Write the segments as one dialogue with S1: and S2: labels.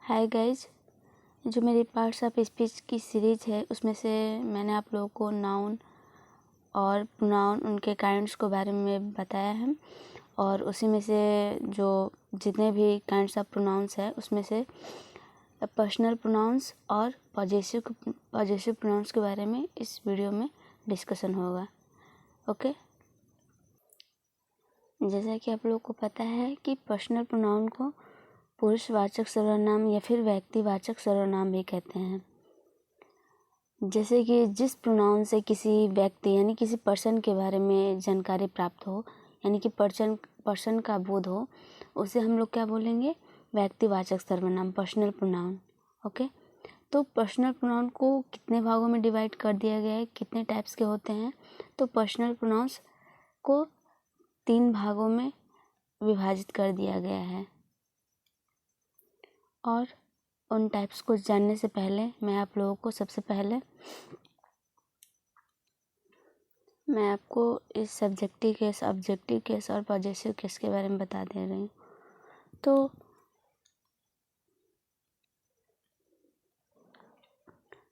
S1: Hi guys, जो मेरी parts of speech की सीरीज़ है उसमें से मैंने आप लोगों को नाउन और प्रोनाउन उनके काइंड्स के बारे में बताया है। और उसी में से जो जितने भी काइंड्स ऑफ प्रोनाउंस है उसमें से पर्सनल प्रोनाउंस और पॉजेसिव प्रोनाउंस के बारे में इस वीडियो में डिस्कशन होगा। ओके, जैसा कि आप लोगों को पता है कि पर्सनल प्रोनाउन को पुरुषवाचक सर्वनाम या फिर व्यक्तिवाचक सर्वनाम भी कहते हैं। जैसे कि जिस प्रोनाउन से किसी व्यक्ति यानी किसी पर्सन के बारे में जानकारी प्राप्त हो, यानी कि पर्सन का बोध हो, उसे हम लोग क्या बोलेंगे? व्यक्तिवाचक सर्वनाम, पर्सनल प्रोनाउन। ओके, तो पर्सनल प्रोनाउन को कितने भागों में डिवाइड कर दिया गया है, कितने टाइप्स के होते हैं? तो पर्सनल प्रोनाउंस को 3 भागों में विभाजित कर दिया गया है। और उन टाइप्स को जानने से पहले मैं आप लोगों को सबसे पहले मैं आपको इस सब्जेक्टिव केस, ऑब्जेक्टिव केस और पॉजेसिव केस के बारे में बता दे रही हूँ। तो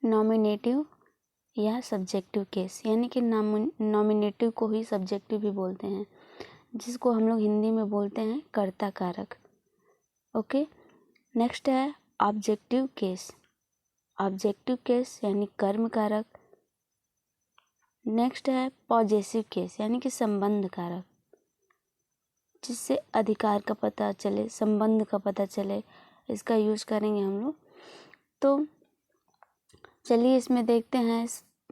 S1: नॉमिनेटिव या सब्जेक्टिव केस, यानी कि नॉमिनेटिव को ही सब्जेक्टिव भी बोलते हैं, जिसको हम लोग हिंदी में बोलते हैं कर्ता कारक। ओके, नेक्स्ट है ऑब्जेक्टिव केस। ऑब्जेक्टिव केस यानी कर्म कारक। नेक्स्ट है पॉजेसिव केस यानी कि संबंध कारक, जिससे अधिकार का पता चले, संबंध का पता चले, इसका यूज करेंगे हम लोग। तो चलिए इसमें देखते हैं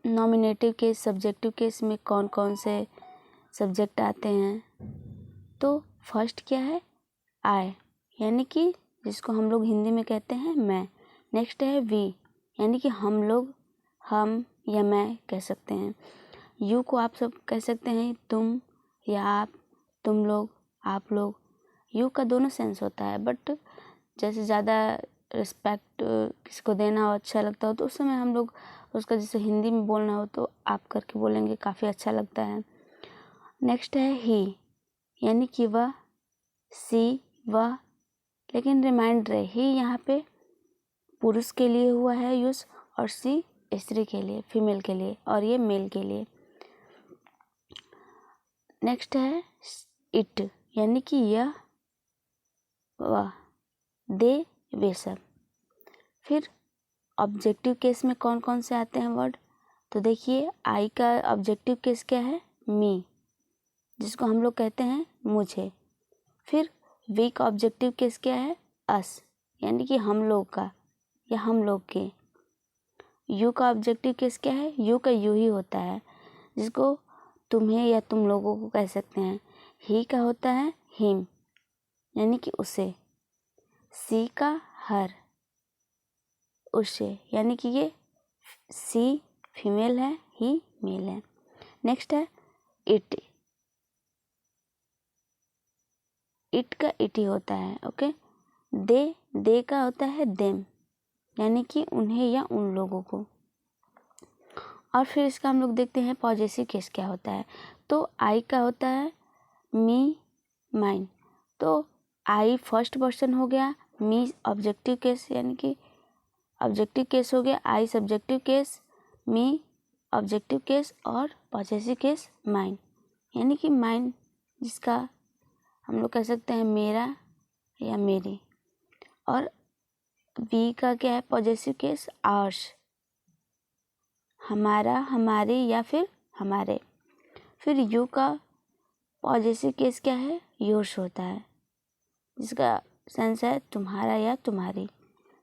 S1: नॉमिनेटिव केस, सब्जेक्टिव केस में कौन कौन से सब्जेक्ट आते हैं। तो फर्स्ट क्या है? आई, यानी कि जिसको हम लोग हिंदी में कहते हैं मैं। नेक्स्ट है वी, यानी कि हम लोग, हम या मैं कह सकते हैं। यू को आप सब कह सकते हैं तुम या आप, तुम लोग, आप लोग। यू का दोनों सेंस होता है, बट जैसे ज़्यादा रिस्पेक्ट किसी को देना हो, अच्छा लगता हो, तो उस समय हम लोग उसका जैसे हिंदी में बोलना हो तो आप करके बोलेंगे, काफ़ी अच्छा लगता है। नेक्स्ट है ही, यानी कि वह, सी, वह। लेकिन रिमाइंडर है, ही यहाँ पे पुरुष के लिए हुआ है यूज़ और सी स्त्री के लिए, फीमेल के लिए, और ये मेल के लिए। नेक्स्ट है इट, यानी कि यह, वह, दे, वे सब। फिर ऑब्जेक्टिव केस में कौन कौन से आते हैं वर्ड? तो देखिए, आई का ऑब्जेक्टिव केस क्या है? मी, जिसको हम लोग कहते हैं मुझे। फिर वी का ऑब्जेक्टिव केस क्या है? अस, यानी कि हम लोग का या हम लोग के। यू का ऑब्जेक्टिव केस क्या है? यू का यू ही होता है, जिसको तुम्हें या तुम लोगों को कह सकते हैं। ही का होता है हिम, यानी कि उसे। सी का हर, उसे, यानी कि ये सी फीमेल है, ही मेल है। नेक्स्ट है इट, इट का इट ही होता है। ओके, दे का होता है देम, यानी कि उन्हें या उन लोगों को। और फिर इसका हम लोग देखते हैं पॉजेसिव केस क्या होता है। तो आई का होता है मी, माइन। तो आई फर्स्ट पर्सन हो गया, मी ऑब्जेक्टिव केस, यानी कि ऑब्जेक्टिव केस हो गया, आई सब्जेक्टिव केस, मी ऑब्जेक्टिव केस, और पॉजेसिव केस माइन, यानी कि माइन जिसका हम लोग कह सकते हैं मेरा या मेरी। और वी का क्या है पॉजेसिव केस? आवर्स, हमारा, हमारी या फिर हमारे। फिर यू का पॉजेसिव केस क्या है? योर्स होता है, जिसका सेंस है तुम्हारा या तुम्हारी।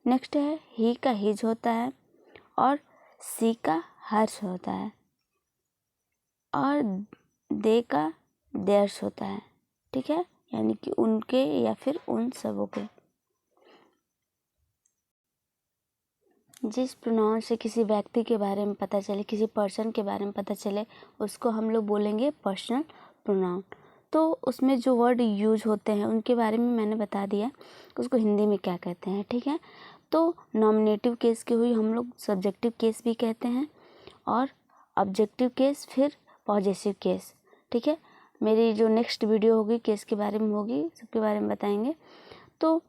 S1: नेक्स्ट है ही का हिज होता है, और सी का हर्ष होता है, और दे का देयर्स होता है। ठीक है, यानी कि उनके या फिर उन सबों के। जिस प्रोनाउन से किसी व्यक्ति के बारे में पता चले, किसी पर्सन के बारे में पता चले, उसको हम लोग बोलेंगे पर्सनल प्रोनाउन। तो उसमें जो वर्ड यूज होते हैं उनके बारे में मैंने बता दिया, उसको हिंदी में क्या कहते हैं। ठीक है, तो नॉमिनेटिव केस की हुई हम लोग सब्जेक्टिव केस भी कहते हैं, और ऑब्जेक्टिव केस, फिर पॉजेसिव केस। ठीक है, मेरी जो नेक्स्ट वीडियो होगी केस के बारे में होगी, सबके बारे में बताएंगे। तो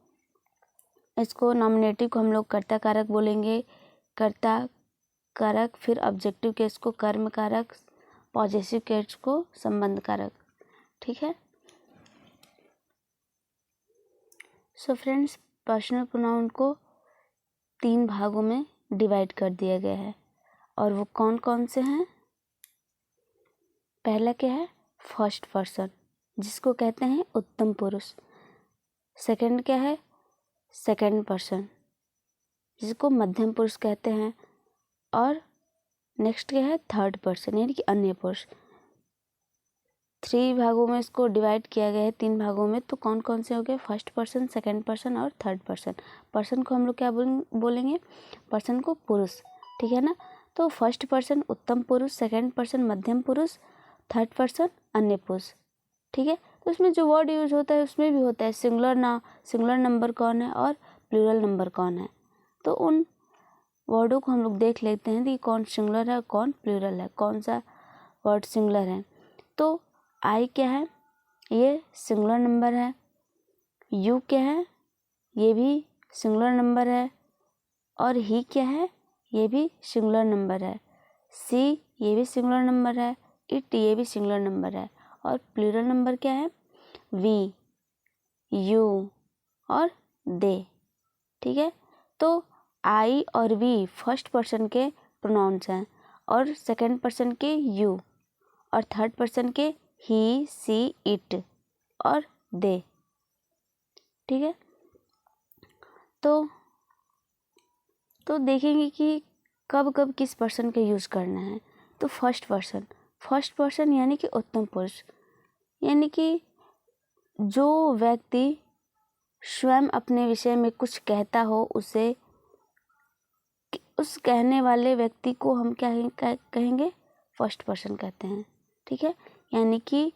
S1: इसको नॉमिनेटिव को हम लोग कर्ता कारक बोलेंगे, कर्ता कारक, फिर ऑब्जेक्टिव केस को कर्म कारक, पॉजेसिव केस को संबंध कारक। ठीक है। सो फ्रेंड्स, पर्सनल प्रोनाउन को 3 भागों में डिवाइड कर दिया गया है, और वो कौन कौन से हैं? पहला क्या है? फर्स्ट पर्सन, जिसको कहते हैं उत्तम पुरुष। सेकंड क्या है? सेकंड पर्सन, जिसको मध्यम पुरुष कहते हैं। और नेक्स्ट क्या है? थर्ड पर्सन, यानी कि अन्य पुरुष। 3 भागों में इसको डिवाइड किया गया है, 3 भागों में। तो कौन कौन से हो गए? फर्स्ट पर्सन, सेकंड पर्सन और थर्ड पर्सन। पर्सन को हम लोग क्या बोलेंगे? पर्सन को पुरुष। ठीक है ना। तो फर्स्ट पर्सन उत्तम पुरुष, सेकंड पर्सन मध्यम पुरुष, थर्ड पर्सन अन्य पुरुष। ठीक है। तो उसमें जो वर्ड यूज होता है उसमें भी होता है सिंगुलर नंबर कौन है और प्लूरल नंबर कौन है। तो उन वर्डों को हम लोग देख लेते हैं कि कौन सिंगुलर है, कौन प्लूरल है, कौन सा वर्ड सिंगुलर है। तो आई क्या है? ये सिंगुलर नंबर है। यू क्या है? ये भी सिंगुलर नंबर है। और ही क्या है? ये भी सिंगुलर नंबर है। सी ये भी सिंगुलर नंबर है। इट ये भी सिंगुलर नंबर है। और प्लूरल नंबर क्या है? वी, यू और दे। ठीक है। तो आई और वी फर्स्ट पर्सन के प्रोनाउंस हैं, और सेकंड पर्सन के यू, और थर्ड पर्सन के ही, सी, इट और दे। ठीक है। तो देखेंगे कि कब कब किस पर्सन का यूज़ करना है। तो फर्स्ट पर्सन यानी कि उत्तम पुरुष, यानी कि जो व्यक्ति स्वयं अपने विषय में कुछ कहता हो, उसे उस कहने वाले व्यक्ति को हम क्या कहेंगे? फर्स्ट पर्सन कहते हैं। ठीक है। यानी कि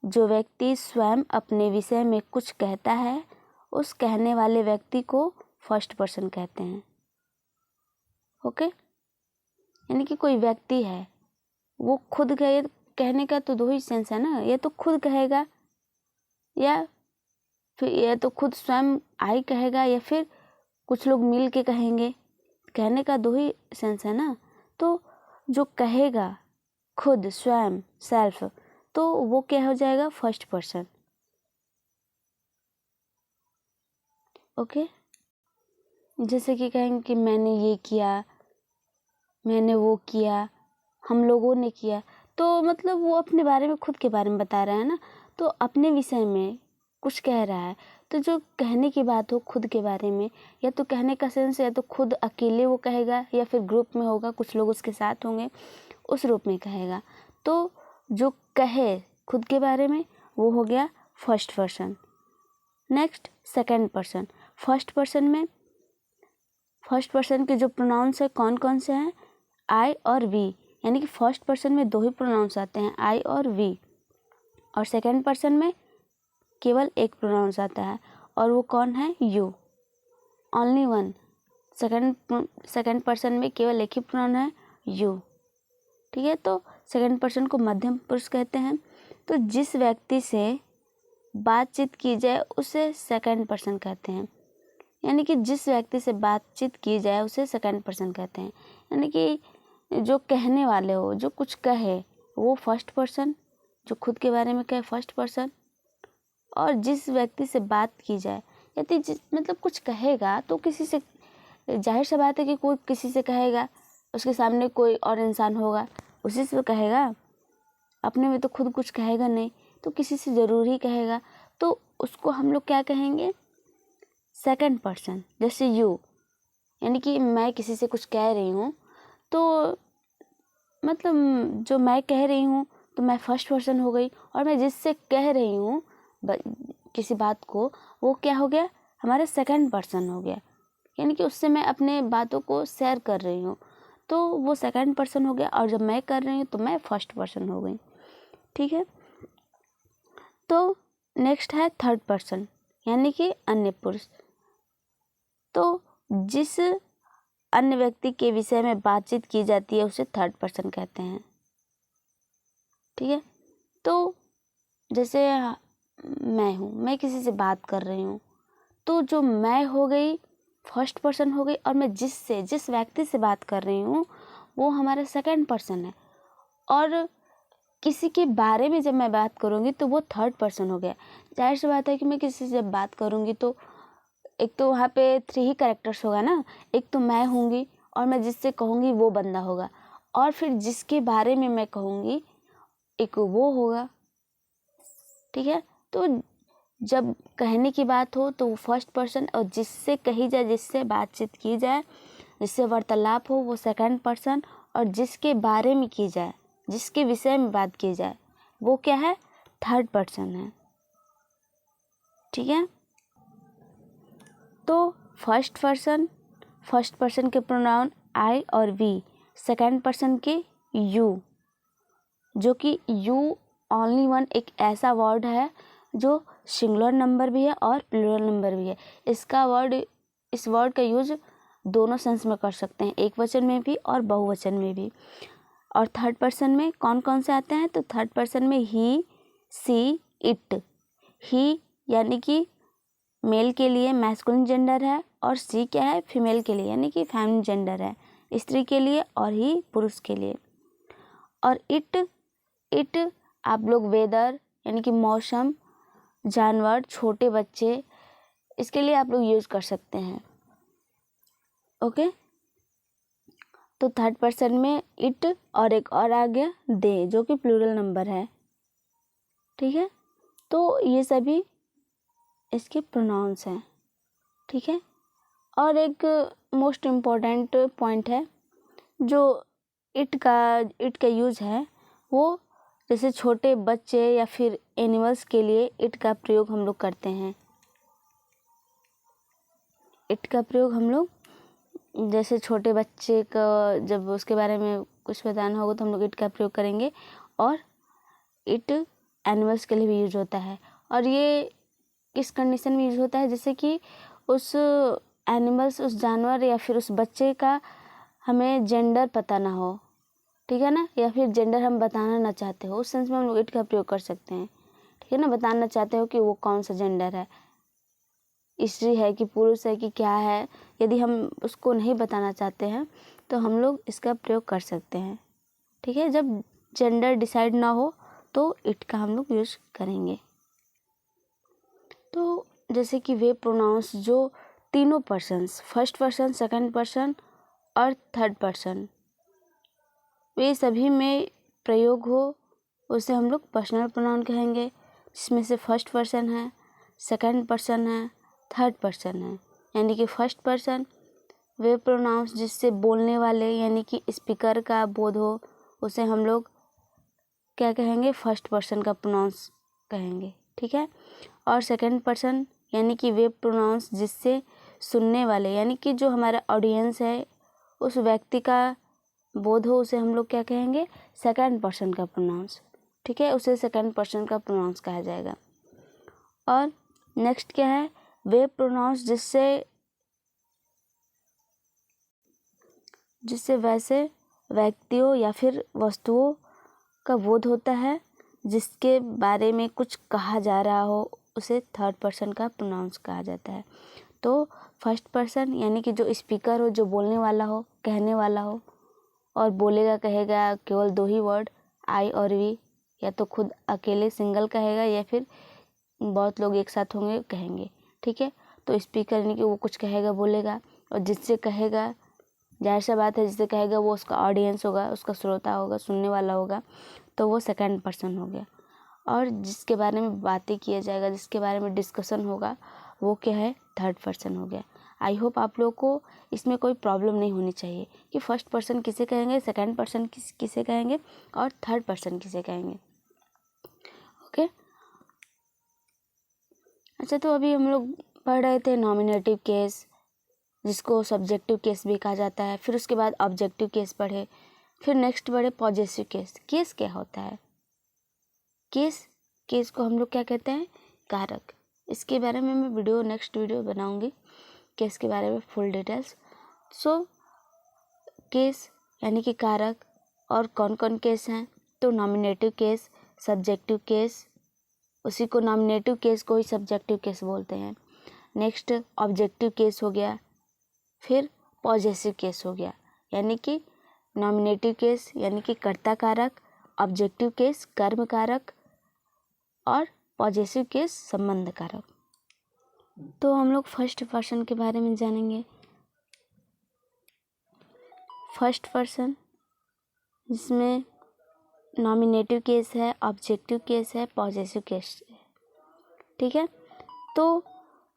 S1: जो व्यक्ति स्वयं अपने विषय में कुछ कहता है, उस कहने वाले व्यक्ति को फर्स्ट पर्सन कहते हैं। ओके। यानी कि कोई व्यक्ति है, वो खुद कहे, कहने का तो 2 ही सेंस है ना। ये तो खुद कहेगा, या फिर ये तो खुद स्वयं आई कहेगा, या फिर कुछ लोग मिल के कहेंगे। कहने का 2 ही सेंस है ना। तो जो कहेगा खुद, स्वयं, सेल्फ, तो वो क्या हो जाएगा? First person. ओके। जैसे कि कहेंगे कि मैंने ये किया, मैंने वो किया, हम लोगों ने किया। तो मतलब वो अपने बारे में, खुद के बारे में बता रहा है ना। तो अपने विषय में कुछ कह रहा है। तो जो कहने की बात हो खुद के बारे में, या तो कहने का सेंस या तो खुद अकेले वो कहेगा, या फिर ग्रुप में होगा, कुछ लोग उसके साथ होंगे, उस रूप में कहेगा। तो जो कहे खुद के बारे में, वो हो गया first person. Next second person. First person के जो प्रोनाउंस है कौन कौन से हैं? आई और वी, यानी कि फर्स्ट पर्सन में 2 ही प्रोनाउंस आते हैं, आई और वी। और सेकंड पर्सन में केवल एक प्रोनाउंस आता है, और वो कौन है? You, only one. Second person में केवल एक ही प्रोनाउन है, यू। ठीक है। तो सेकंड पर्सन को मध्यम पुरुष कहते हैं। तो जिस व्यक्ति से बातचीत की जाए उसे सेकंड पर्सन कहते हैं। यानी कि जिस व्यक्ति से बातचीत की जाए उसे सेकंड पर्सन कहते हैं। यानी कि जो कहने वाले हो, जो कुछ कहे, वो फर्स्ट पर्सन, जो खुद के बारे में कहे फर्स्ट पर्सन। और जिस व्यक्ति से बात की जाए, यदि मतलब कुछ कहेगा तो किसी से, जाहिर सा बात है कि कोई किसी से कहेगा, उसके सामने कोई और इंसान होगा, उसी से कहेगा। अपने में तो खुद कुछ कहेगा नहीं, तो किसी से ज़रूर ही कहेगा। तो उसको हम लोग क्या कहेंगे? Second person. जैसे यू, यानी कि मैं किसी से कुछ कह रही हूँ, तो मतलब जो मैं कह रही हूँ तो मैं फर्स्ट पर्सन हो गई, और मैं जिससे कह रही हूँ किसी बात को, वो क्या हो गया? हमारा सेकंड पर्सन हो गया। यानी कि उससे मैं अपने बातों को शेयर कर रही हूँ, तो वो सेकंड पर्सन हो गया। और जब मैं कर रही हूँ तो मैं फर्स्ट पर्सन हो गई। ठीक है। तो नेक्स्ट है थर्ड पर्सन, यानी कि अन्य पुरुष। तो जिस अन्य व्यक्ति के विषय में बातचीत की जाती है उसे थर्ड पर्सन कहते हैं। ठीक है। तो जैसे मैं हूँ, मैं किसी से बात कर रही हूँ, तो जो मैं हो गई फर्स्ट पर्सन हो गई, और मैं जिस व्यक्ति से बात कर रही हूँ वो हमारा सेकंड पर्सन है। और किसी के बारे में जब मैं बात करूँगी तो वो थर्ड पर्सन हो गया। जाहिर सी बात है कि मैं किसी से बात करूँगी तो एक तो वहाँ पे 3 ही कैरेक्टर्स होगा ना, एक तो मैं होंगी और मैं जिससे कहूँगी वो बंदा होगा, और फिर जिसके बारे में मैं कहूँगी एक वो होगा। ठीक है, तो जब कहने की बात हो तो वो फर्स्ट पर्सन, और जिससे कही जाए, जिससे बातचीत की जाए, जिससे वार्तालाप हो वो सेकंड पर्सन, और जिसके बारे में की जाए, जिसके विषय में बात की जाए वो क्या है, थर्ड पर्सन है। ठीक है, तो फर्स्ट पर्सन के प्रोनाउन आई और वी, सेकंड पर्सन के यू, जो कि यू ओनली वन एक ऐसा वर्ड है जो सिंगुलर नंबर भी है और प्लूरल नंबर भी है। इस वर्ड का यूज दोनों सेंस में कर सकते हैं, एक वचन में भी और बहुवचन में भी। और थर्ड पर्सन में कौन कौन से आते हैं, तो थर्ड पर्सन में ही, सी, इट। ही यानी कि मेल के लिए मैस्कुलिन जेंडर है, और सी क्या है, फीमेल के लिए यानी कि फेमिनिन जेंडर है, स्त्री के लिए, और ही पुरुष के लिए। और इट आप लोग वेदर यानी कि मौसम, जानवर, छोटे बच्चे, इसके लिए आप लोग यूज कर सकते हैं। ओके, तो थर्ड पर्सन में इट और एक और आ गया दे, जो कि प्लूरल नंबर है। ठीक है, तो ये सभी इसके प्रोनाउंस हैं। ठीक है, और एक मोस्ट इम्पॉर्टेंट पॉइंट है, जो इट का यूज है वो जैसे छोटे बच्चे या फिर एनिमल्स के लिए इट का प्रयोग हम लोग करते हैं। इट का प्रयोग हम लोग जैसे छोटे बच्चे का जब उसके बारे में कुछ बताना होगा तो हम लोग इट का प्रयोग करेंगे, और इट एनिमल्स के लिए भी यूज होता है। और ये किस कंडीशन में यूज होता है, जैसे कि उस एनिमल्स, उस जानवर या फिर उस बच्चे का हमें जेंडर पता ना हो, ठीक है ना, या फिर जेंडर हम बताना ना चाहते हो, उस सेंस में हम लोग इट का प्रयोग कर सकते हैं। ठीक है ना, बताना चाहते हो कि वो कौन सा जेंडर है, स्त्री है कि पुरुष है कि क्या है, यदि हम उसको नहीं बताना चाहते हैं तो हम लोग इसका प्रयोग कर सकते हैं। ठीक है, जब जेंडर डिसाइड ना हो तो इट का हम लोग यूज करेंगे। तो जैसे कि वे प्रोनाउंस जो तीनों persons, first person, second person और थर्ड पर्सन, वे सभी में प्रयोग हो उसे हम लोग पर्सनल प्रोनाउन कहेंगे, जिसमें से फर्स्ट पर्सन है, सेकंड पर्सन है, थर्ड पर्सन है। यानी कि फर्स्ट पर्सन वे प्रोनाउंस जिससे बोलने वाले यानी कि स्पीकर का बोध हो उसे हम लोग क्या कहेंगे, फर्स्ट पर्सन का प्रोनाउंस कहेंगे। ठीक है, और सेकंड पर्सन यानी कि वे प्रोनाउंस जिससे सुनने वाले यानी कि जो हमारा ऑडियंस है उस व्यक्ति का बोध हो उसे हम लोग क्या कहेंगे, सेकंड पर्सन का प्रोनाउंस। ठीक है, उसे सेकंड पर्सन का प्रोनाउंस कहा जाएगा। और नेक्स्ट क्या है, वे प्रोनाउंस जिससे वैसे व्यक्तियों या फिर वस्तुओं का बोध होता है जिसके बारे में कुछ कहा जा रहा हो उसे थर्ड पर्सन का प्रोनाउंस कहा जाता है। तो फर्स्ट पर्सन यानी कि जो स्पीकर हो, जो बोलने वाला हो, कहने वाला हो, और बोलेगा कहेगा केवल 2 ही वर्ड आई और वी, या तो खुद अकेले सिंगल कहेगा या फिर बहुत लोग एक साथ होंगे कहेंगे। ठीक है, तो स्पीकर यानी कि वो कुछ कहेगा, बोलेगा, और जिससे कहेगा, जाहिर सा बात है जिससे कहेगा वो उसका ऑडियंस होगा, उसका श्रोता होगा, सुनने वाला होगा, तो वो सेकंड पर्सन हो गया। और जिसके बारे में बातें किया जाएगा, जिसके बारे में डिस्कशन होगा, वो क्या है, थर्ड पर्सन हो गया। आई होप आप लोगों को इसमें कोई प्रॉब्लम नहीं होनी चाहिए कि फर्स्ट पर्सन किसे कहेंगे, सेकंड पर्सन किसे कहेंगे और थर्ड पर्सन किसे कहेंगे। ओके, अच्छा, तो अभी हम लोग पढ़ रहे थे नॉमिनेटिव केस, जिसको सब्जेक्टिव केस भी कहा जाता है। फिर उसके बाद ऑब्जेक्टिव केस पढ़े, फिर नेक्स्ट पढ़े पॉजेसिव केस। केस क्या होता है, केस को हम लोग क्या कहते हैं, कारक। इसके बारे में मैं नेक्स्ट वीडियो बनाऊंगी, केस के बारे में फुल डिटेल्स। सो केस यानी कि कारक, और कौन कौन केस हैं, तो नॉमिनेटिव केस, सब्जेक्टिव केस, उसी को नॉमिनेटिव केस को ही सब्जेक्टिव केस बोलते हैं। नेक्स्ट ऑब्जेक्टिव केस हो गया, फिर पॉजेसिव केस हो गया, यानी कि नॉमिनेटिव केस यानी कि कर्ता कारक, ऑब्जेक्टिव केस कर्म कारक और पॉजेसिव केस संबंध कारक। तो हम लोग फर्स्ट पर्सन के बारे में जानेंगे। फर्स्ट पर्सन जिसमें नॉमिनेटिव केस है, ऑब्जेक्टिव केस है, पॉजेसिव केस है, ठीक है। तो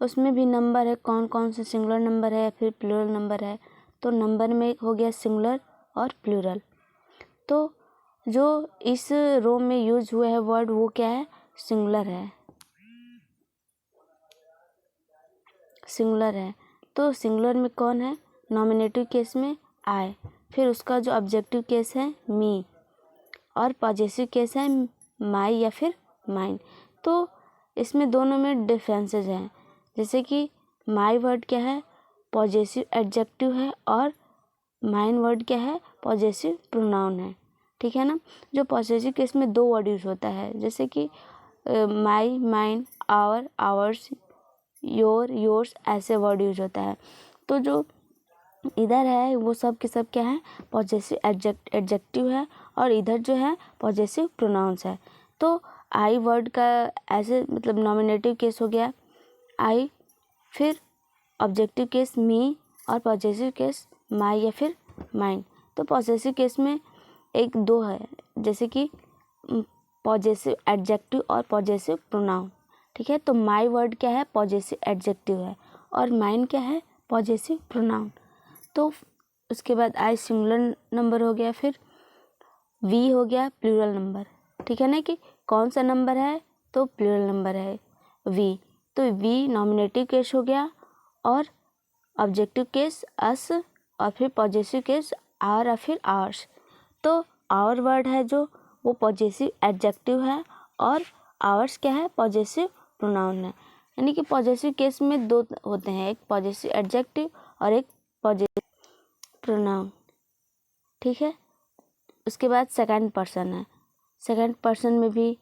S1: उसमें भी नंबर है, कौन कौन से सिंगुलर नंबर है या फिर प्लूरल नंबर है। तो नंबर में हो गया सिंगुलर और प्लूरल। तो जो इस रो में यूज हुआ है वर्ड वो क्या है, सिंगुलर है, सिंगुलर है। तो सिंगुलर में कौन है, नॉमिनेटिव केस में आई, फिर उसका जो ऑब्जेक्टिव केस है मी और पॉजेसिव केस है माई या फिर माइन। तो इसमें दोनों में डिफरेंसेस हैं, जैसे कि माई वर्ड क्या है, पॉजेसिव एडजेक्टिव है और माइन वर्ड क्या है, पॉजेसिव प्रोनाउन है, ठीक है ना। जो पॉजेसिव केस में दो वर्ड यूज होता है, जैसे कि my, mine, our, ours, your, yours, ऐसे वर्ड यूज होता है। तो जो इधर है वो सब के सब क्या है, पॉजेसिव एडजेक्टिव है और इधर जो है पॉजेसिव प्रोनाउंस है। तो आई वर्ड का ऐसे मतलब नॉमिनेटिव केस हो गया आई, फिर ऑब्जेक्टिव केस मी और पॉजेसिव केस माई या फिर माइन। तो पॉजेसिव केस में एक दो है, जैसे कि पॉजेसिव एडजेक्टिव और पॉजेसिव प्रोनाउन, ठीक है। तो माई वर्ड क्या है, पॉजेसिव एडजेक्टिव है और माइन क्या है, पॉजेसिव प्रोनाउन। तो उसके बाद आई सिंगुलर नंबर हो गया, फिर वी हो गया प्लूरल नंबर, ठीक है ना। कि कौन सा नंबर है, तो प्लूरल नंबर है वी। तो वी नॉमिनेटिव केस हो गया और ऑब्जेक्टिव केस अस और फिर पॉजेसिव केस आर और फिर आवर्स। तो आवर वर्ड है जो वो पॉजेसिव एडजेक्टिव है और आवर्स क्या है, पॉजेसिव प्रोनाउन है। यानी कि पॉजेसिव केस में दो होते हैं, एक पॉजेसिव एडजेक्टिव और एक पॉजेसिव प्रोनाउन, ठीक है। उसके बाद सेकंड पर्सन है, सेकंड पर्सन में भी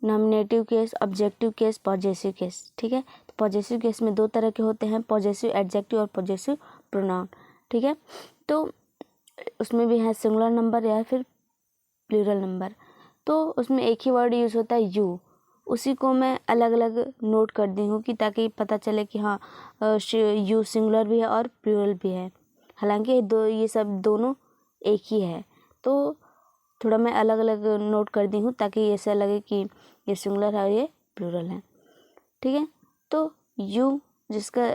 S1: nominative case, objective case, possessive case, ठीक है। तो पॉजेसिव केस में दो तरह के होते हैं, पॉजेसिव एडजेक्टिव और पॉजेसिव प्रोनाउन, ठीक है। तो उसमें भी है सिंगुलर नंबर या फिर प्लूरल नंबर। तो उसमें एक ही वर्ड यूज़ होता है यू, उसी को मैं अलग अलग नोट कर दी हूँ कि ताकि पता चले कि हाँ यू सिंगुलर भी है और प्लूरल भी है, हालांकि ये सब दोनों एक ही है। तो थोड़ा मैं अलग अलग नोट कर दी हूँ ताकि ऐसा लगे कि ये सिंगुलर है और ये प्लूरल है, ठीक है। तो यू जिसका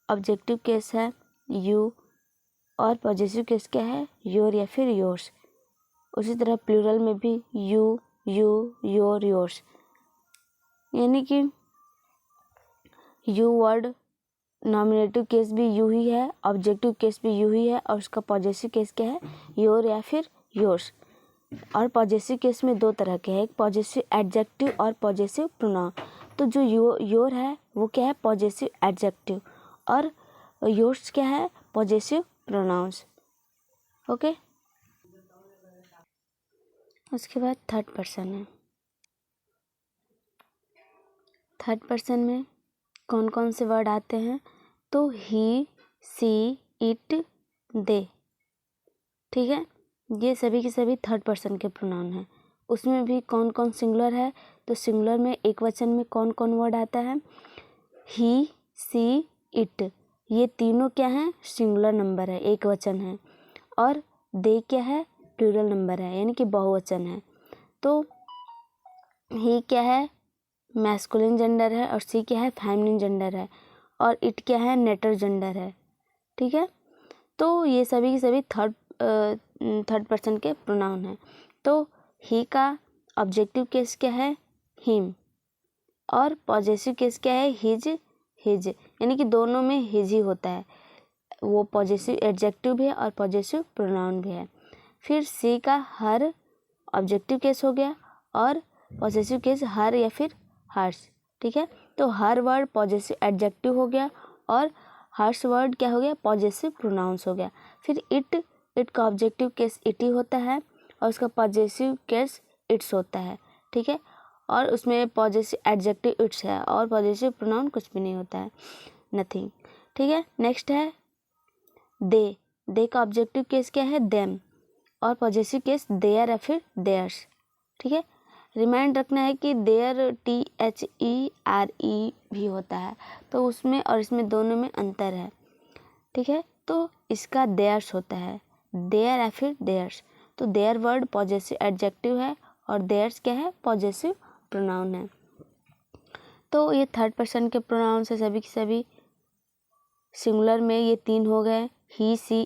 S1: ऑब्जेक्टिव केस है यू और पॉजेसिव केस क्या है, योर या फिर योर्स। उसी तरह प्लूरल में भी यू, योर, योर्स, यानी कि यू वर्ड नॉमिनेटिव केस भी यू ही है, ऑब्जेक्टिव केस भी यू ही है और उसका पॉजेसिव केस क्या है, योर या फिर योर्स। और पॉजेसिव केस में दो तरह के हैं, एक पॉजेसिव एडजेक्टिव और पॉजेसिव प्रोनाउन। तो जो योर है वो क्या है, पॉजेसिव एडजेक्टिव और योर्स क्या है, पॉजेसिव प्रोनाउंस, ओके। उसके बाद थर्ड पर्सन है। थर्ड पर्सन में कौन कौन से वर्ड आते हैं, तो ही, सी, इट, दे, ठीक है। ये सभी के सभी थर्ड पर्सन के प्रोनाउन हैं। उसमें भी कौन कौन सिंगुलर है, तो सिंगुलर में एक वचन में कौन कौन वर्ड आता है, ही, सी, इट, ये तीनों क्या हैं, सिंगुलर नंबर है, एक वचन है। और दे क्या है, प्लूरल नंबर है, यानी कि बहुवचन है। तो ही क्या है, मैस्कुलिन जेंडर है और सी क्या है, फेमिनिन जेंडर है और इट क्या है, नेटर जेंडर है, ठीक है। तो ये सभी के सभी थर्ड पर्सन के प्रोनाउन हैं। तो ही का ऑब्जेक्टिव केस क्या है, हिम, और पॉजेसिव केस क्या है, हिज, यानी कि दोनों में हिज ही होता है, वो पॉजेसिव एडजेक्टिव भी है और पॉजेसिव प्रोनाउन भी है। फिर सी का हर ऑब्जेक्टिव केस हो गया और पॉजेसिव केस हर या फिर हर्ष, ठीक है। तो हर वर्ड पॉजेसिव एडजेक्टिव हो गया और हर्ष वर्ड क्या हो गया, पॉजेसिव प्रोनाउंस हो गया। फिर इट का ऑब्जेक्टिव केस इट ही होता है और उसका पॉजेसिव केस इट्स होता है, ठीक है। और उसमें पॉजेसिव एडजेक्टिव इट्स है और पॉजेसिव प्रोनाउन कुछ भी नहीं होता है, नथिंग। ठीक है, नेक्स्ट है दे। दे का ऑब्जेक्टिव केस क्या है, देम, और पॉजेसिव केस देयर या फिर देयर्स। ठीक है, रिमाइंड रखना है कि देयर THERE भी होता है, तो उसमें और इसमें दोनों में अंतर है। ठीक है, तो इसका देयर्स होता है, देयर या फिर देयर्स। तो देयर वर्ड पॉजेसिव एडजेक्टिव है और देयर्स क्या है, पॉजेसिव प्रोनाउन है। तो ये थर्ड पर्सन के प्रोनाउन से सभी के सभी। सिंगुलर में ये 3 हो गए, ही सी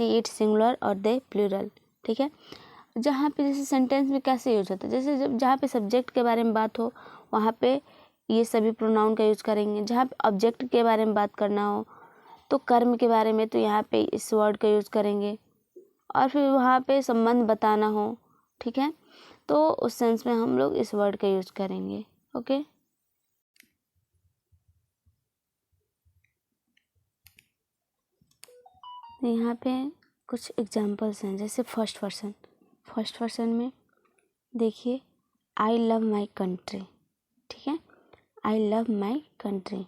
S1: इट सिंगुलर और दे प्लूरल। ठीक है, जहाँ पे जैसे सेंटेंस में कैसे यूज होता है, जैसे जब जहाँ पे सब्जेक्ट के बारे में बात हो वहाँ पे ये सभी प्रोनाउन का यूज करेंगे। जहाँ पे ऑब्जेक्ट के बारे में बात करना हो तो कर्म के बारे में तो यहाँ पे इस वर्ड का यूज करेंगे। और फिर वहाँ पे संबंध बताना हो, ठीक है, तो उस सेंस में हम लोग इस वर्ड का यूज करेंगे। ओके, यहाँ पे कुछ एग्जांपल्स हैं, जैसे फर्स्ट पर्सन में देखिए, आई लव माई कंट्री। ठीक है, आई लव माई कंट्री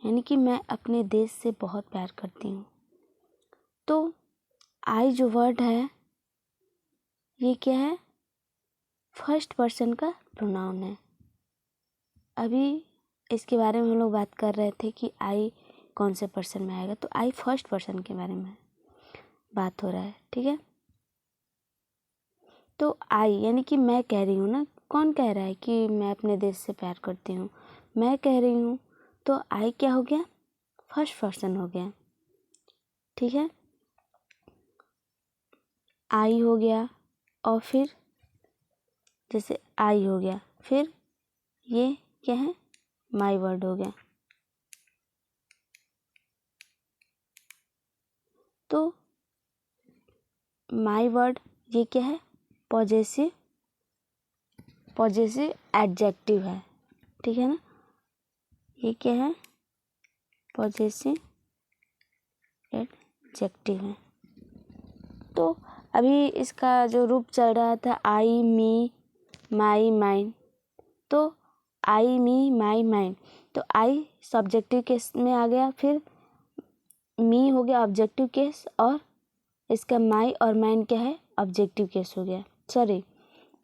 S1: यानी कि मैं अपने देश से बहुत प्यार करती हूँ। तो आई जो वर्ड है ये क्या है, फर्स्ट पर्सन का प्रोनाउन है। अभी इसके बारे में हम लोग बात कर रहे थे कि आई कौन से पर्सन में आएगा, तो आई फर्स्ट पर्सन के बारे में बात हो रहा है। ठीक है, तो आई यानी कि मैं कह रही हूँ ना, कौन कह रहा है कि मैं अपने देश से प्यार करती हूँ, मैं कह रही हूँ, तो आई क्या हो गया, फर्स्ट पर्सन हो गया। ठीक है, आई हो गया और फिर जैसे आई हो गया, फिर ये क्या है, माई वर्ड हो गया। तो माई वर्ड ये क्या है, पॉजेसिव एडजेक्टिव है। ठीक है ना, ये क्या है, पॉजेसिव एडजेक्टिव है। तो अभी इसका जो रूप चल रहा था आई मी माई माइन, तो आई मी माई माइन, तो आई सब्जेक्टिव केस में आ गया, फिर मी हो गया ऑब्जेक्टिव केस, और इसका माई और माइन क्या है, ऑब्जेक्टिव केस हो गया, सॉरी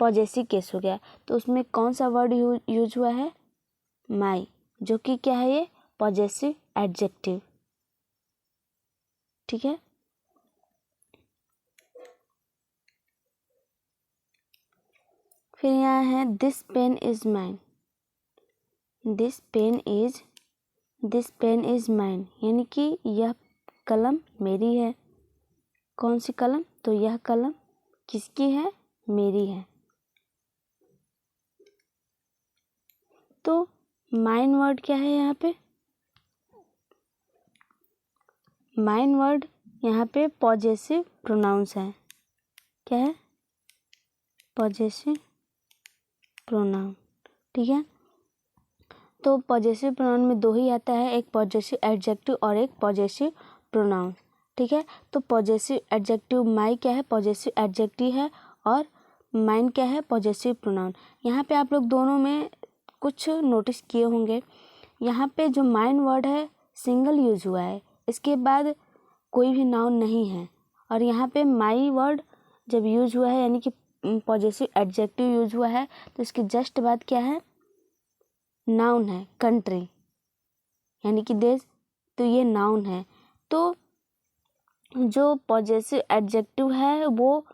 S1: पॉजेसिव केस हो गया। तो उसमें कौन सा वर्ड यूज हुआ है, माई, जो कि क्या है, ये पॉजेसिव एडजेक्टिव। ठीक है, फिर यहाँ है this pen is mine, this pen is mine यानी कि यह कलम मेरी है। कौन सी कलम, तो यह कलम किसकी है, मेरी है। तो माइन वर्ड क्या है यहाँ पे, माइन वर्ड यहाँ पे पॉजेसिव प्रोनाउंस है। क्या है, पॉजेसिव प्रोनाउन। ठीक है, तो पॉजेसिव प्रोनाउन में 2 ही आता है, एक पॉजेसिव एडजेक्टिव और एक पॉजेसिव प्रोनाउन। ठीक है, तो पॉजेसिव एडजेक्टिव माई क्या है, पॉजेसिव एडजेक्टिव है, और माइन क्या है, पॉजेसिव प्रोनाउन। यहाँ पे आप लोग दोनों में कुछ नोटिस किए होंगे, यहाँ पे जो माइन वर्ड है सिंगल यूज हुआ है, इसके बाद कोई भी नाउन नहीं है। और यहाँ पे माई वर्ड जब यूज हुआ है यानी कि पॉजेसिव एडजेक्टिव यूज हुआ है, तो इसके जस्ट बाद क्या है, नाउन है, कंट्री यानी कि देश, तो ये नाउन है। तो जो पॉजेसिव एडजेक्टिव है वो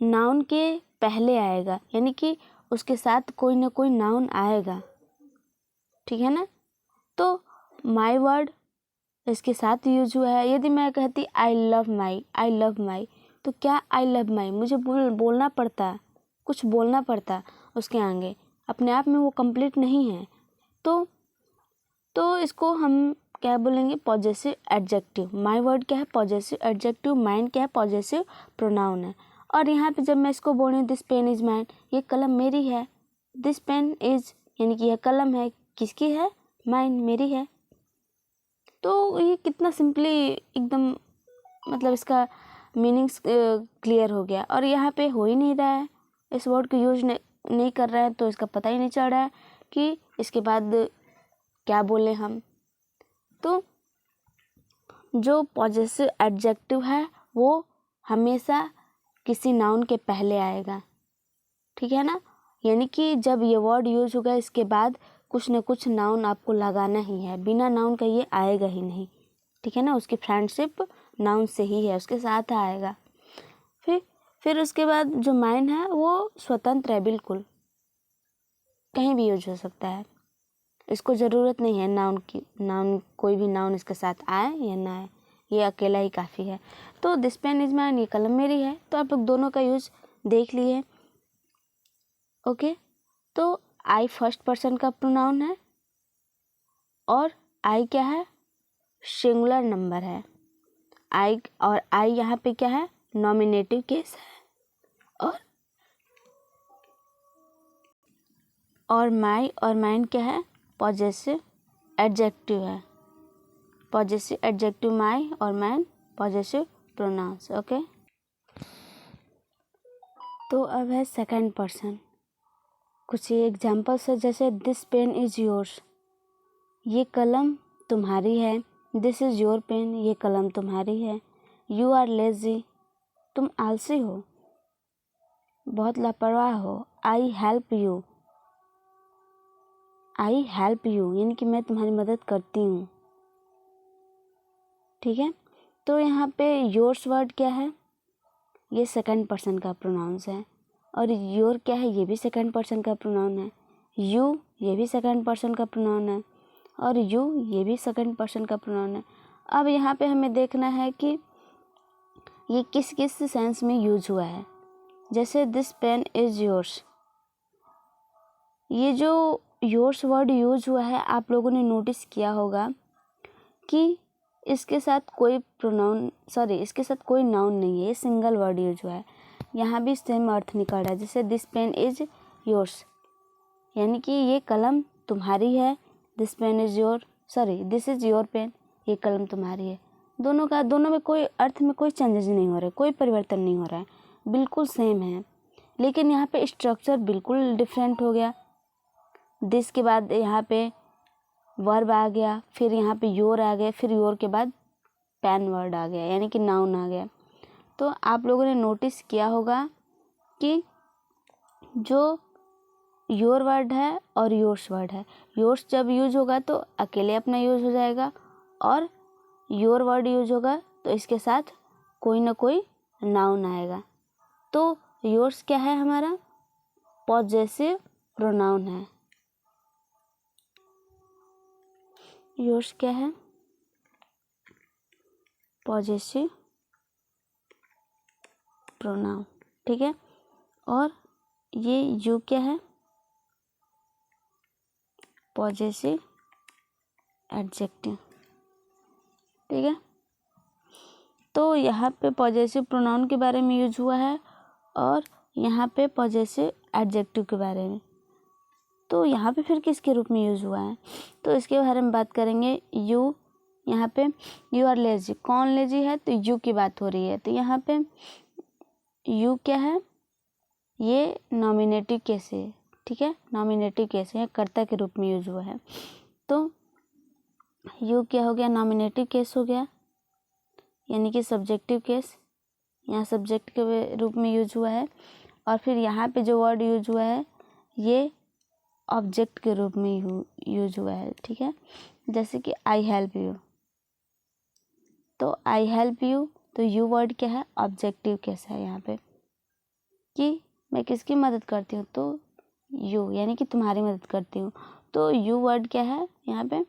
S1: नाउन के पहले आएगा, यानी कि उसके साथ कोई ना कोई नाउन आएगा। ठीक है ना, तो माई वर्ड इसके साथ यूज हुआ है। यदि मैं कहती आई लव माई, तो क्या आई लव माई मुझे बोलना पड़ता, कुछ बोलना पड़ता उसके आगे, अपने आप में वो कंप्लीट नहीं है। तो इसको हम क्या बोलेंगे, पॉजेसिव एडजेक्टिव। माई वर्ड क्या है, पॉजेसिव एडजेक्टिव, माइन क्या है, पॉजेसिव प्रोनाउन है। और यहाँ पे जब मैं इसको बोल रही हूँ दिस पेन इज माइन, ये कलम मेरी है, दिस पेन इज यानी कि यह कलम है, किसकी है, माइन, मेरी है। तो ये कितना सिंपली एकदम, मतलब इसका मीनिंग्स क्लियर हो गया। और यहाँ पे हो ही नहीं रहा है, इस वर्ड को यूज नहीं कर रहे हैं तो इसका पता ही नहीं चल रहा है कि इसके बाद क्या बोले हम। तो जो पॉजेसिव एडजेक्टिव है वो हमेशा किसी नाउन के पहले आएगा, ठीक है ना। यानी कि जब ये वर्ड यूज होगा इसके बाद कुछ न कुछ नाउन आपको लगाना ही है, बिना नाउन का ये आएगा ही नहीं, ठीक है ना। उसकी फ्रेंडशिप नाउन से ही है, उसके साथ आएगा। फिर उसके बाद जो माइन है वो स्वतंत्र है, बिल्कुल कहीं भी यूज हो सकता है, इसको ज़रूरत नहीं है नाउन की, नाउन कोई भी नाउन इसके साथ आए या ना आए, ये अकेला ही काफ़ी है। तो दिस पेन इज माइन, ये कलम मेरी है। तो आप लोग दोनों का यूज देख लिए, ओके। तो आई फर्स्ट पर्सन का प्रोनाउन है और आई क्या है, सिंगुलर नंबर है। आई और आई यहाँ पे क्या है, नॉमिनेटिव केस है। और माई और माइन क्या है, पॉजेसिव एडजेक्टिव है। पॉजेसिव एडजेक्टिव माई और माइन पॉजेसिव प्रोनाउंस, ओके। तो अब है सेकंड पर्सन। कुछ ये एग्जाम्पल्स है, जैसे दिस पेन इज योर्स, ये कलम तुम्हारी है। दिस इज योर पेन, ये कलम तुम्हारी है। यू आर लेजी, तुम आलसी हो, बहुत लापरवाह हो। I help you, I help you यानी कि मैं तुम्हारी मदद करती हूँ, ठीक है। तो यहाँ पे योर्स वर्ड क्या है, ये सेकंड पर्सन का प्रोनाउंस है। और योर क्या है, ये भी सेकंड पर्सन का प्रोनाउन है। यू ये भी सेकंड पर्सन का प्रोनाउन है। और यू ये भी सेकंड पर्सन का प्रोनाउन है। अब यहाँ पे हमें देखना है कि ये किस किस सेंस में यूज हुआ है। जैसे दिस पेन इज योर्स, ये जो योर्स वर्ड यूज हुआ है आप लोगों ने नोटिस किया होगा कि इसके साथ कोई इसके साथ कोई नाउन नहीं है, ये सिंगल वर्ड यूज हुआ है। यहाँ भी सेम अर्थ निकल रहा है। जैसे दिस पेन इज योर्स यानी कि ये कलम तुम्हारी है। दिस इज योर पेन, ये कलम तुम्हारी है। दोनों में कोई अर्थ में कोई चेंजेस नहीं हो रहे, कोई परिवर्तन नहीं हो रहा है, बिल्कुल सेम है। लेकिन यहाँ पे स्ट्रक्चर बिल्कुल डिफरेंट हो गया। दिस के बाद यहाँ पे वर्ब आ गया, फिर यहाँ पे योर आ गया, फिर योर के बाद पेन वर्ड आ गया यानी कि नाउन आ गया। तो आप लोगों ने नोटिस किया होगा कि जो योर वर्ड है और योर्स वर्ड है, योर्स जब यूज होगा तो अकेले अपना यूज हो जाएगा, और योर वर्ड यूज होगा तो इसके साथ कोई ना कोई नाउन आएगा। तो योर्स क्या है, हमारा पॉजेसिव प्रोनाउन है। योर्स क्या है, पॉजेसिव प्रोनाउन, ठीक है। और ये यू क्या है, पॉजेसिव एडजेक्टिव, ठीक है। तो यहाँ पे पॉजेसिव प्रोनाउन के बारे में यूज हुआ है और यहाँ पे पॉजेसिव एडजेक्टिव के बारे में। तो यहाँ पे फिर किसके रूप में यूज हुआ है, तो इसके बारे में बात करेंगे। यू, यहाँ पे यू आर लेजी, कौन लेजी है, तो यू की बात हो रही है। तो यहाँ पे यू क्या है, ये नॉमिनेटिव केस है, ठीक है। नॉमिनेटिव केस है, कर्ता के रूप में यूज हुआ है। तो यू क्या हो गया, नॉमिनेटिव केस हो गया यानी कि सब्जेक्टिव केस, यहाँ सब्जेक्ट के रूप में यूज हुआ है। और फिर यहाँ पे जो वर्ड यूज हुआ है ये ऑब्जेक्ट के रूप में यूज हुआ है, ठीक है। जैसे कि आई हेल्प यू, तो आई हेल्प यू, तो यू वर्ड क्या है, ऑब्जेक्टिव केस है यहाँ पे कि मैं किसकी मदद करती हूँ, तो यू यानी कि तुम्हारी मदद करती हूँ। तो यू वर्ड क्या है, यहाँ पे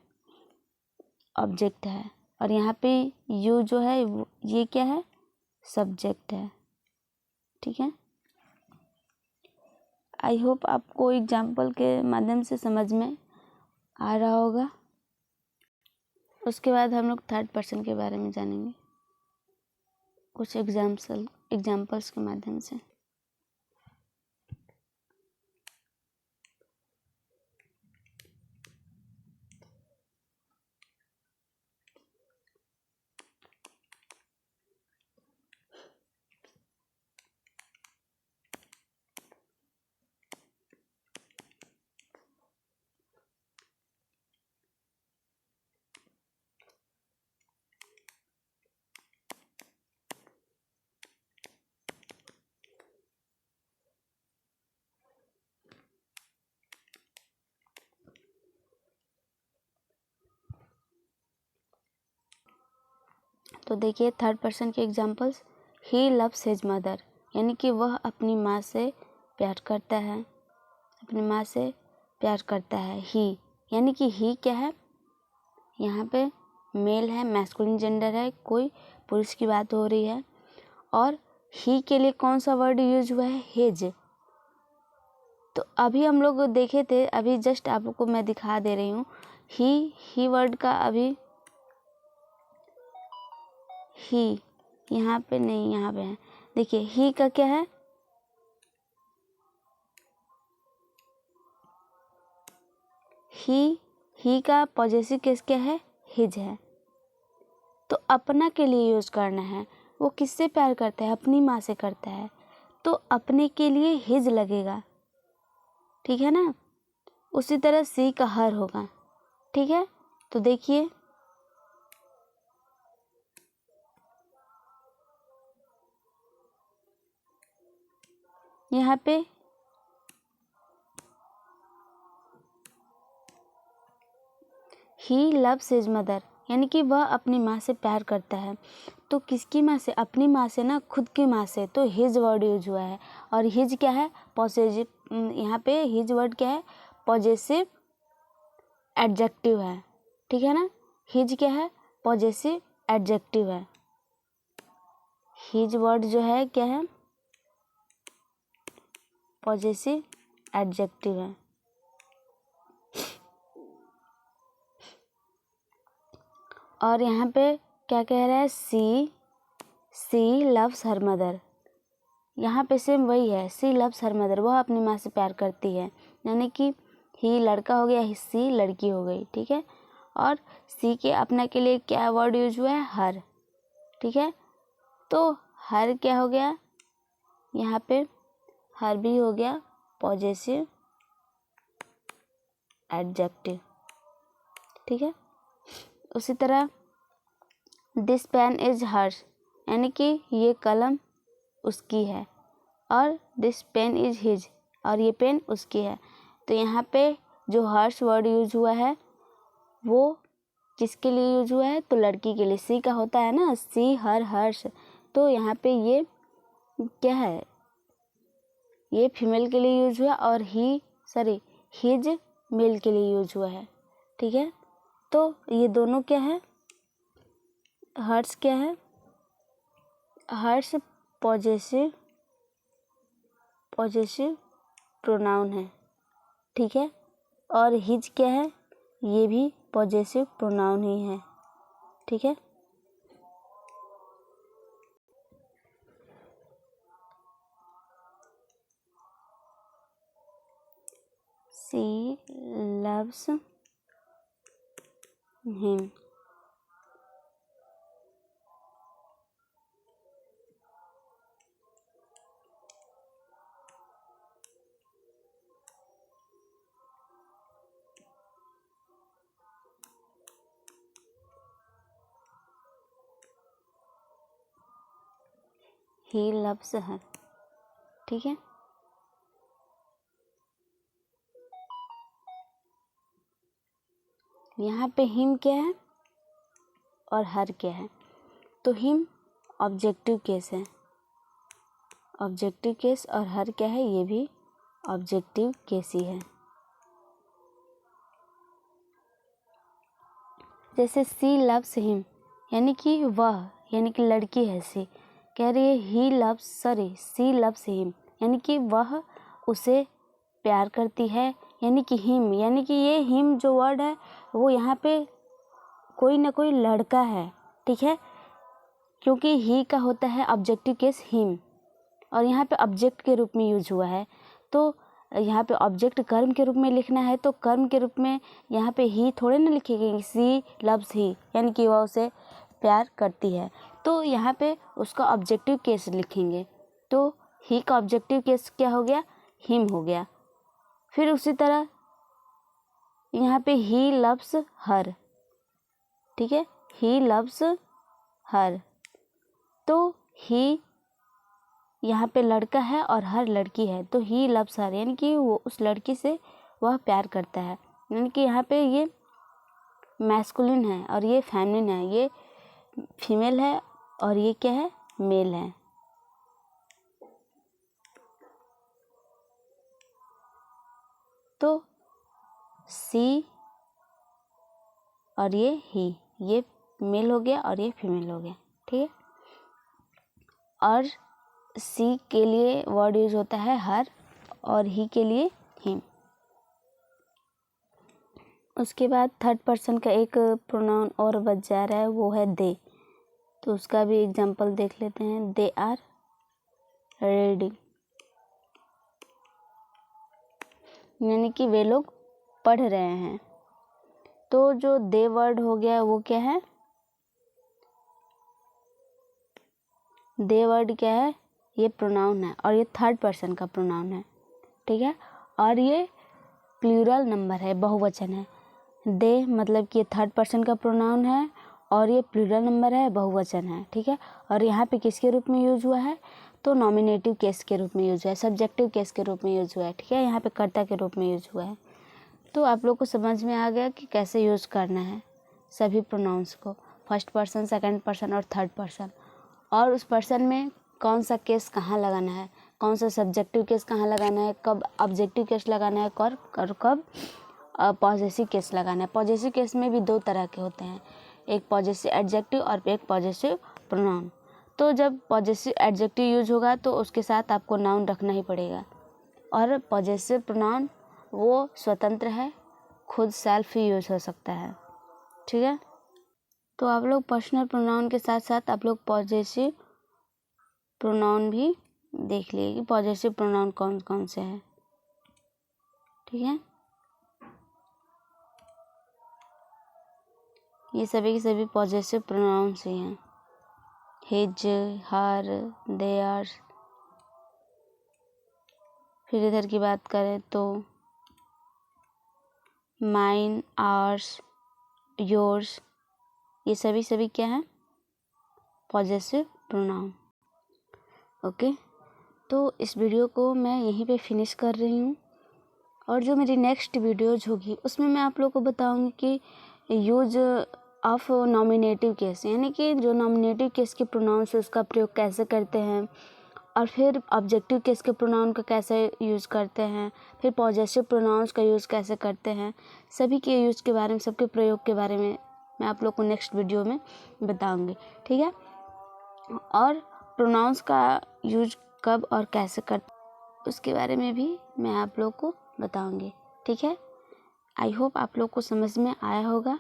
S1: ऑब्जेक्ट है, और यहाँ पे यू जो है ये क्या है, सब्जेक्ट है, ठीक है। आई होप आपको एग्जाम्पल के माध्यम से समझ में आ रहा होगा। उसके बाद हम लोग थर्ड पर्सन के बारे में जानेंगे कुछ एग्जाम्पल्स के माध्यम से। तो देखिए थर्ड पर्सन के examples, he loves his mother, यानी कि वह अपनी माँ से प्यार करता है, अपनी माँ से प्यार करता है। ही यानी कि ही क्या है, यहाँ पे मेल है, मैस्कुलिन जेंडर है, कोई पुरुष की बात हो रही है। और ही के लिए कौन सा वर्ड यूज हुआ है, हिज। तो अभी हम लोग देखे थे, अभी जस्ट आपको मैं दिखा दे रही हूँ, ही वर्ड का अभी ही यहाँ पे नहीं, यहाँ पे है। देखिए ही का क्या है, ही का पॉजेसिव केस क्या है, हिज है। तो अपना के लिए यूज करना है। वो किससे प्यार करता है, अपनी माँ से करता है, तो अपने के लिए हिज लगेगा, ठीक है ना। उसी तरह सी का हर होगा, ठीक है। तो देखिए यहाँ पे ही लव्स हिज मदर, यानी कि वह अपनी माँ से प्यार करता है। तो किसकी माँ से, अपनी माँ से ना, खुद की माँ से। तो हिज वर्ड यूज हुआ है। और हिज क्या है, पॉसेसिव, यहाँ पे हिज वर्ड क्या है, पॉजेसिव एडजेक्टिव है, ठीक है ना। हिज क्या है, पॉजेसिव एडजेक्टिव है। हिज वर्ड जो है क्या है, पॉजेसिव एडजेक्टिव है। और यहाँ पे क्या कह रहा है, सी लव्स हर मदर। यहाँ पे सेम वही है, सी लव्स हर मदर, वह अपनी माँ से प्यार करती है। यानी कि ही लड़का हो गया, सी लड़की हो गई, ठीक है। और सी के अपना के लिए क्या वर्ड यूज हुआ है, हर, ठीक है। तो हर क्या हो गया, यहाँ पे हर भी हो गया पॉजेसिव एडजेक्टिव, ठीक है। उसी तरह दिस पेन इज हर्स, यानी कि ये कलम उसकी है। और दिस पेन इज हिज, और ये पेन उसकी है। तो यहाँ पे जो हर्ष वर्ड यूज हुआ है वो किसके लिए यूज हुआ है, तो लड़की के लिए। सी का होता है ना, सी हर हर्ष, तो यहाँ पे ये क्या है, ये फीमेल के लिए यूज हुआ, और हिज मेल के लिए यूज हुआ है, ठीक है। तो ये दोनों क्या है, हर्ष क्या है, हर्ष पॉजेसिव प्रोनाउन है, ठीक है। और हिज क्या है, ये भी पॉजेसिव प्रोनाउन ही है, ठीक है। She loves him, he loves her, ठीक है। यहाँ पे हिम क्या है और हर क्या है, तो हिम ऑब्जेक्टिव केस है, ऑब्जेक्टिव केस, और हर क्या है, ये भी ऑब्जेक्टिव केस ही है। जैसे सी लव्स हिम, यानी कि वह, यानी कि लड़की है सी, कह रही है सी लव्स हिम, यानी कि वह उसे प्यार करती है। यानी कि हिम, यानी कि ये हिम जो वर्ड है वो यहाँ पे कोई ना कोई लड़का है, ठीक है, क्योंकि ही का होता है ऑब्जेक्टिव केस हिम, और यहाँ पे ऑब्जेक्ट के रूप में यूज हुआ है। तो यहाँ पे ऑब्जेक्ट कर्म के रूप में लिखना है, तो कर्म के रूप में यहाँ पे ही थोड़े ना लिखेंगे, सी लव्स ही, यानी कि वह उसे प्यार करती है, तो यहाँ पे उसका ऑब्जेक्टिव केस लिखेंगे। तो ही का ऑब्जेक्टिव केस क्या हो गया, हिम हो गया। फिर उसी तरह यहाँ पे ही लव्स हर, ठीक है, ही लव्स हर, तो ही यहाँ पे लड़का है और हर लड़की है, तो ही लव्स हर, यानी कि वो उस लड़की से वह प्यार करता है। यानी कि यहाँ पे ये मैस्कुलिन है और ये फेमिनिन है, ये फीमेल है और ये क्या है, मेल है। तो सी और ये ही, ये मेल हो गया और ये फीमेल हो गया, ठीक है। और सी के लिए वर्ड यूज होता है हर और ही के लिए हिम। उसके बाद थर्ड पर्सन का एक प्रोनाउन और बच जा रहा है, वो है दे। तो उसका भी एग्जांपल देख लेते हैं। दे आर रीडिंग, यानी कि वे लोग पढ़ रहे हैं। तो जो दे वर्ड हो गया वो क्या है, दे वर्ड क्या है, ये प्रोनाउन है और ये थर्ड पर्सन का प्रोनाउन है, ठीक है। और ये प्लूरल नंबर है, बहुवचन है। दे मतलब कि ये थर्ड पर्सन का प्रोनाउन है और ये प्लूरल नंबर है, बहुवचन है, ठीक है। और यहाँ पे किसके रूप में यूज हुआ है, तो नॉमिनेटिव केस के रूप में यूज हुआ है, सब्जेक्टिव केस के रूप में यूज हुआ है, ठीक है। यहाँ पे कर्ता के रूप में यूज हुआ है। तो आप लोग को समझ में आ गया कि कैसे यूज करना है सभी प्रोनाउंस को, फर्स्ट पर्सन, सेकंड पर्सन और थर्ड पर्सन। और उस पर्सन में कौन सा केस कहाँ लगाना है, कौन सा सब्जेक्टिव केस कहाँ लगाना है, कब ऑब्जेक्टिव केस लगाना है और कब पॉजेसिव केस लगाना है। पॉजेसिव केस में भी दो तरह के होते हैं, एक पॉजेसिव एडजेक्टिव और एक पॉजेसिव प्रोनाउन। तो जब पॉजेसिव एडजेक्टिव यूज होगा तो उसके साथ आपको नाउन रखना ही पड़ेगा। और पॉजेसिव प्रोनाउन वो स्वतंत्र है, खुद सेल्फ ही यूज हो सकता है, ठीक है। तो आप लोग पर्सनल प्रोनाउन के साथ साथ आप लोग पॉजेसिव प्रोनाउन भी देख लिए कि पॉजेसिव प्रोनाउन कौन कौन से हैं, ठीक है। ये सभी के सभी पॉजेसिव प्रोनाउंस ही हैं, हिज, हर, देयर। फिर इधर की बात करें तो माइन, आवर्स, योर्स, ये सभी क्या हैं, पॉजेसिव प्रोनाउन। ओके, तो इस वीडियो को मैं यहीं पे फिनिश कर रही हूँ। और जो मेरी नेक्स्ट वीडियोज होगी उसमें मैं आप लोग को बताऊँगी कि यूज ऑफ नॉमिनेटिव केस, यानी कि जो नॉमिनेटिव केस के प्रोनाउंस है उसका प्रयोग कैसे करते हैं, और फिर ऑब्जेक्टिव केस के प्रोनाउन का कैसे यूज़ करते हैं, फिर पॉजेसिव प्रोनाउंस का यूज़ कैसे करते हैं, सभी के यूज़ के बारे में, सबके प्रयोग के बारे में मैं आप लोग को नेक्स्ट वीडियो में बताऊंगी, ठीक है। और प्रोनाउंस का यूज कब और कैसे कर, उसके बारे में भी मैं आप लोग को बताऊंगी, ठीक है। आई होप आप लोग को समझ में आया होगा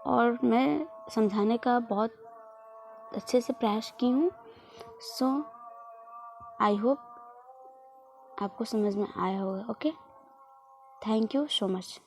S1: और मैं समझाने का बहुत अच्छे से प्रयास की हूँ। सो आई होप आपको समझ में आया होगा। Okay, thank you so much.